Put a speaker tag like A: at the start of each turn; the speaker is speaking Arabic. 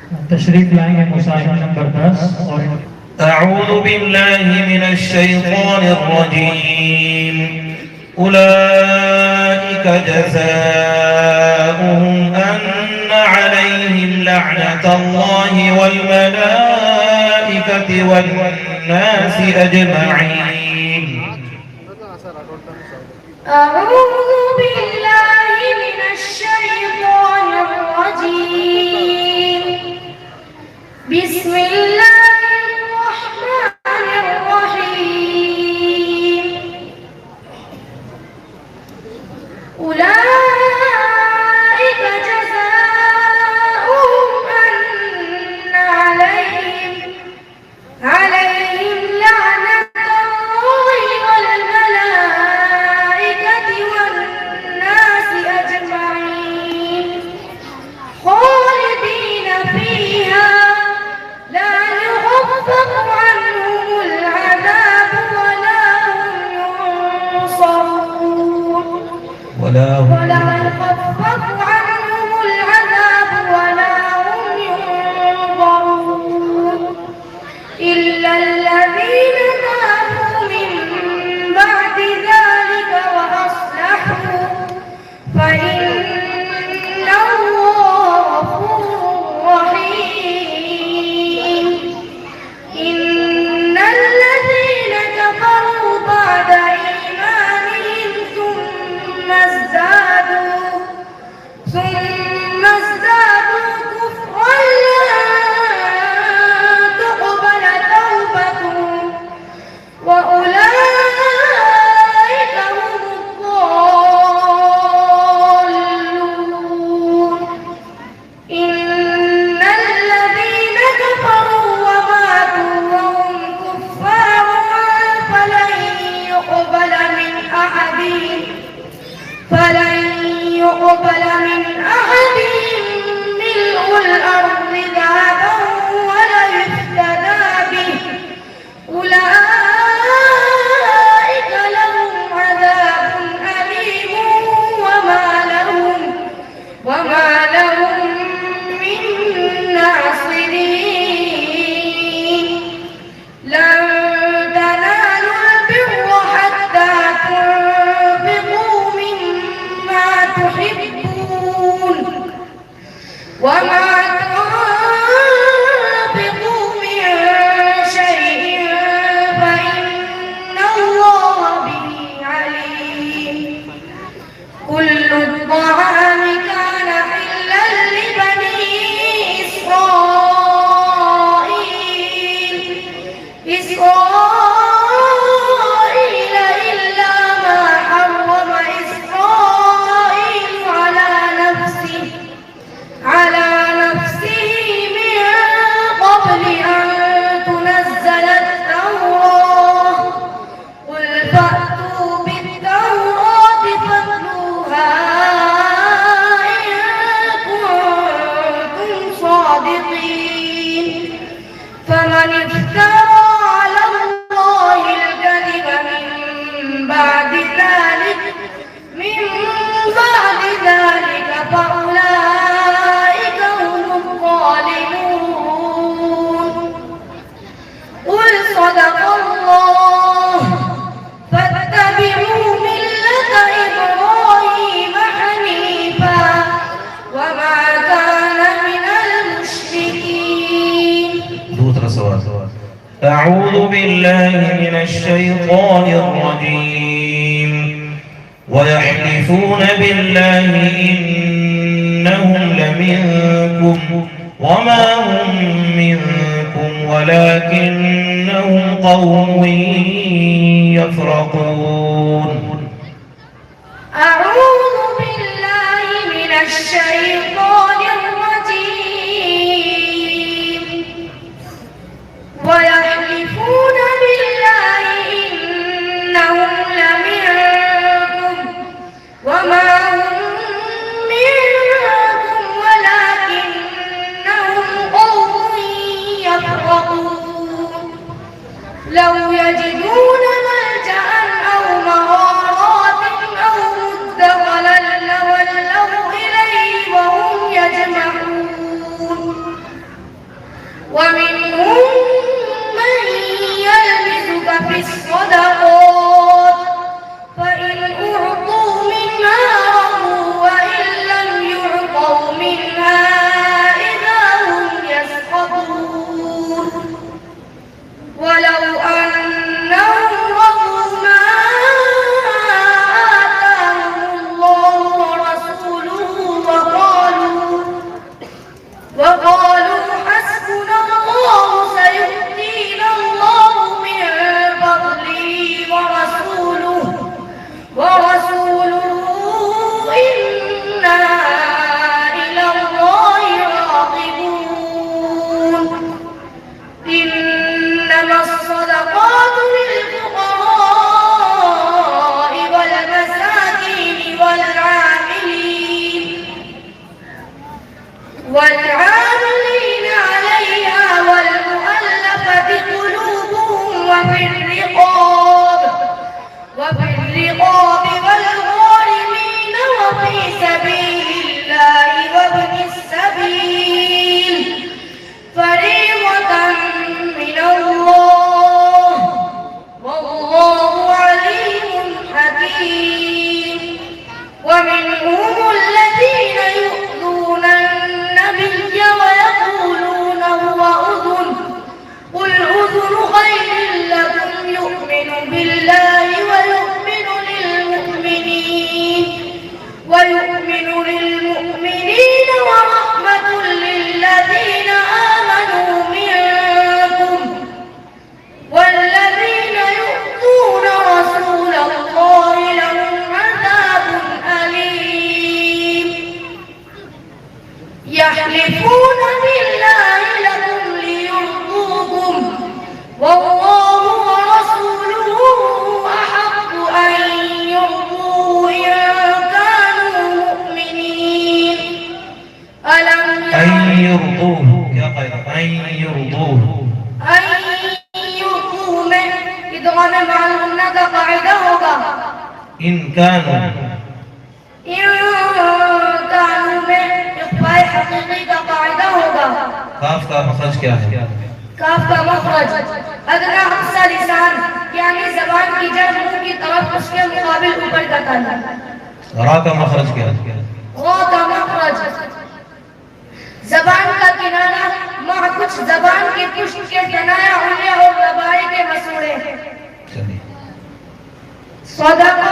A: तशरीफ लाएंगे मुसाहिब नंबर 10 और
B: أعوذ بالله من الشيطان الرجيم أولئك جزاؤهم أن عليهم لعنة الله والملائكة والناس أجمعين.
C: أعوذ بالله من الشيطان الرجيم. بسم الله الرحمن الرحيم. أولئك جزاؤهم أن عليهم لعنة الله والملائكة والناس أجمعين خالدين فيها لا يخفف عنهم العذاب ولا هم ينصرون ولا يخفف عنهم العذاب ولا هم ينظرون إلا الذين تابوا من بعد ذلك وأصلحوا فإن الله غفور رحيم. إن الذين كفروا بعد إيمانهم ثم ازدادوا كفرا لن تقبل توبتهم وأولئك هم الضالون. إن الذين كفروا وماتوا وهم كفار فلن يقبل من أحدهم ملء الأرض ذهبا ولا يفتدى به أولئك لهم عذاب أليم وما لهم من ناصرين. لن تنالوا البر حتى تنفقوا مما تحبون وما تنفقوا من شيء فإن الله به عليم. كل الطعام كان حلا لبني إسرائيل إلا ما حرم إسرائيل على نفسه من قبل أن تنزل التوراة. قل فأتوا بالتوراة فاتلوها إن كنتم صادقين. فمن افترى على الله الكذب من بعد ذلك فأولئك هم الظالمون. قل صدق الله فاتبعوا ملة إبراهيم حنيفا وما كان من المشركين.
B: أعوذ بالله من الشيطان الرجيم ويحلفون بالله إنهم لمنكم وما هم منكم ولكنهم قوم يفرقون.
C: أعوذ بالله من الشيطان الرجيم. ويحلفون بالله إنهم لمنكم وما هم منكم ولكنهم قوم يفرقون. لو يجدون ملجأ أو مغارات أو مدخلا لولوا إليه وهم ومنهم من يلمزك في الصدقات فإن أعطوا منها رضوا وإن لم يعطوا منها إذا هم يسخطون ولو أنهم رضوا ما آتاهم الله ورسوله وقالوا حسبنا الله سيؤتينا الله من فضله ورسوله إنا إلى الله راغبون إنما الصدقات للفقراء والمساكين والعاملين عليها والمؤلفة قلوبهم وفي الرقاب والغارمين وفي سبيل الله وابن السبيل فريضة من الله والله عليم حكيم ومنهم الذين يؤذون النبي ويقولون هو أذن قل أذن خير لكم يؤمن بالله ويؤمن للمؤمنين ورحمة للذين آمنوا منكم والذين يؤتون رسول الله لهم عذاب أليم يحلفون بالله لكم ليرضوكم والله ورسوله أحق أن يرضوه إن كانوا مؤمنين
B: أن يرضوه يا خير أن يرضوه
C: من إدغام مع الغنة قاعدة होगा
B: إن كانوا
C: में इक़बाल हकीकी का कायदा होगा
B: काफ का मखरज क्या है
C: काफ का मखरज अदना अक्सा लिसान यानी ज़बान की जड़ मुंह की तरफ उसके मुकाबिल ऊपर का ताना
B: रा का मखरज क्या है
C: रा का मखरज ज़बान का किनारा माह कुछ ज़बान के पुष्ट के तनाया उंगलियां और लबाई के मसूड़े सदका